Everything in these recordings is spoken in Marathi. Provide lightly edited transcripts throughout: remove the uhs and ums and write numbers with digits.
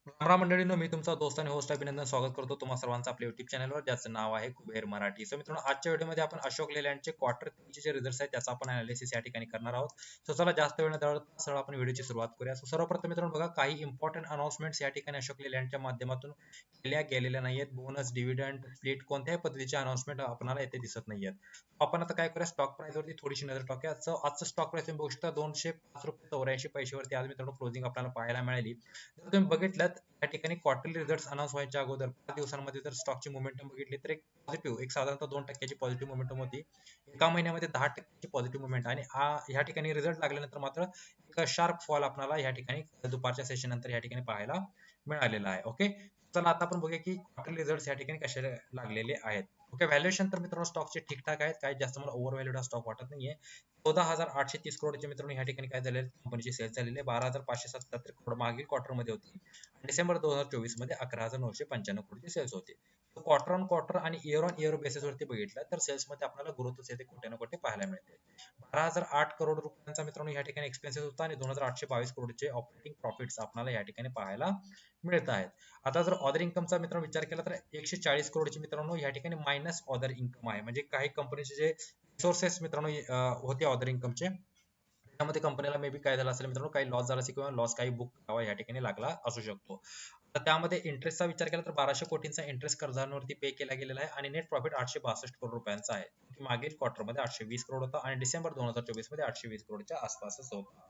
रामराम मंडळींनो, मी तुमचा दोस्त आणि होस्ट अभिनंदन स्वागत करतो तुम्हा सर्वांचं आपल्या युट्यूब चॅनलवर, ज्याचं नाव आहे कुबेर मराठी. सो मित्रांनो, आजच्या व्हिडिओमध्ये आपण अशोक लेलँडचे क्वार्टर 3 जे रिझल्ट्स आहेत त्याचा आपण अनालिसिस या ठिकाणी करणार आहोत. सो चला जास्त वेळ न घालवता सरळ आपण व्हिडिओची सुरुवात करूया. सो सर्वप्रथम मित्रांनो बघा, काही इम्पॉर्टंट अनाउन्समेंट्स या ठिकाणी अशोक लेलँडच्या माध्यमातून केल्या गेलेल्या नाहीयेत. बोनस, डिव्हिडंड, स्प्लिट कोणत्याही पद्धतीचे अनाउन्समेंट आपल्याला येथे दिसत नाहीयेत. आपण आता काय करूया, स्टॉक प्राइस वरती थोडीशी नजर टाकूया. सो आजचं स्टॉक प्राइस तुम्ही बघू शकता ₹205.84 वरती आज मित्रांनो क्लोजिंग आपल्याला पाहायला मिळाली. जर तुम्ही बघितलं या ठिकाणी क्वार्टरली रिझल्ट्स अनाउन्स व्हायच्या अगोदर 5 दिवसांमध्ये जर स्टॉकची मोमेंटम बघितली तर एक पॉझिटिव्ह एक साधारणतः 2% पॉझिटिव्ह मोमेंटम होती. एका महिन्यामध्ये 10% पॉझिटिव्ह मोमेंट आणि ह्या ठिकाणी रिझल्ट लागल्यानंतर मात्र एक शार्प फॉल आपल्याला या ठिकाणी दुपारच्या सेशन नंतर या ठिकाणी पाहायला मिळालेला आहे. ओके, चला आता आपण बघूया की क्वार्टरली रिझल्ट्स या ठिकाणी कसे लागलेले आहेत. ओके, व्हॅल्युएशन तर मित्रांनो स्टॉकचे ठीकठाक आहेत, काही जास्त मला ओव्हर व्हॅल्यूड हा स्टॉक वाटत नाहीये. 14,830 करोडचे मित्रांनो या ठिकाणी काय झाले, कंपनीची सेल्स झालेली आहे. 12,577 करोड मागील क्वार्टर मध्ये होती. डिसेंबर 2024 मध्ये 11,995 करोडची सेल्स होते. क्वार्टर ऑन क्वार्टर आणि इयर ऑन इयर बेसिस वरती बघितलं तर सेल्स मध्ये आपल्याला ग्रोथच येते कुठे ना कुठे पाहायला मिळते. 12,008 करोड रुपयांचा मित्रांनो या ठिकाणी एक्सपेन्सेस होता आणि 2,822 करोडचे ऑपरेटिंग प्रॉफिट्स आपल्याला या ठिकाणी पाहायला मिळत आहेत. आता जर ऑदर इन्कमचा मित्रांनो विचार केला तर 140 करोडचे मित्रांनो या ठिकाणी मायनस ऑदर इन्कम आहे. म्हणजे काही कंपनीचे जे रिसोर्सेस मित्रांनो होते ऑदर इन्कमचे, त्यामध्ये कंपनीला मे बी काय झालं असेल मित्रांनो, काही लॉस झाला असेल किंवा लॉस काही बुक करावा या ठिकाणी लागला असू शकतो. तर त्यामध्ये इंटरेस्टचा विचार केला तर 1200 कोटींचा इंटरेस्ट कर्जांवरती पे केला गेलेला आहे आणि नेट प्रॉफिट 862 करोड रुपयांचा आहे. मागील क्वार्टरमध्ये 820 करोड होता आणि डिसेंबर 2024 मध्ये 820 करोडच्या आसपासच होता.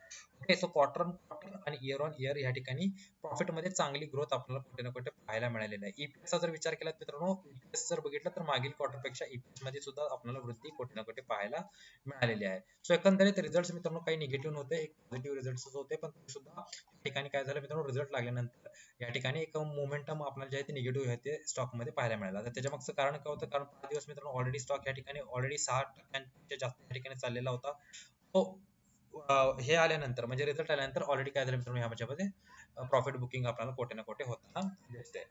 Okay, so quarter on quarter आणि इयर ऑन इयर या ठिकाणी प्रॉफिटमध्ये चांगली ग्रोथ आपल्याला कुठे ना कुठे पाहायला मिळालेली आहे. ईपीएसचा जर विचार केला मित्रांनो, ईपीएस जर बघितलं तर मागील क्वार्टरपेक्षा ईपीएस मध्ये सुद्धा आपल्याला वृद्धी कुठे ना कुठे पाहायला मिळालेली आहे. सो एकंदरीत रिझल्ट मित्रांनो काही निगेटिव्ह नव्हते, एक पॉझिटिव्ह रिझल्ट होते, पण तरी सुद्धा या ठिकाणी काय झालं मित्रांनो, रिझल्ट लागल्यानंतर या ठिकाणी एक मोमेंटम आपल्याला जे आहे ते निगेटिव्ह आहे ते स्टॉक मध्ये पाहायला मिळालं. तर त्याच्या मागचं कारण काय होतं, कारण 5 दिवस मित्रांनो ऑलरेडी स्टॉक या ठिकाणी ऑलरेडी 6% जास्त या ठिकाणी चाललेला होता. तो हे आल्यानंतर म्हणजे रिझल्ट आल्यानंतर ऑलरेडी काय झालं मित्रांनो, ह्याच्यामध्ये प्रॉफिट बुकिंग आपल्याला कुठे ना कुठे होताना दिसते.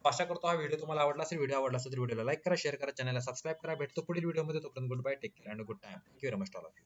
आशा करतो हा व्हिडिओ तुम्हाला आवडला असेल. व्हिडिओ आवडला असेल तर व्हिडिओला लाईक करा, शेअर करा, चॅनलला सबस्क्राईब करा. भेटतो पुढील व्हिडिओमध्ये. तोपर्यंत good bye, take care and good time. Thank you very much all of you.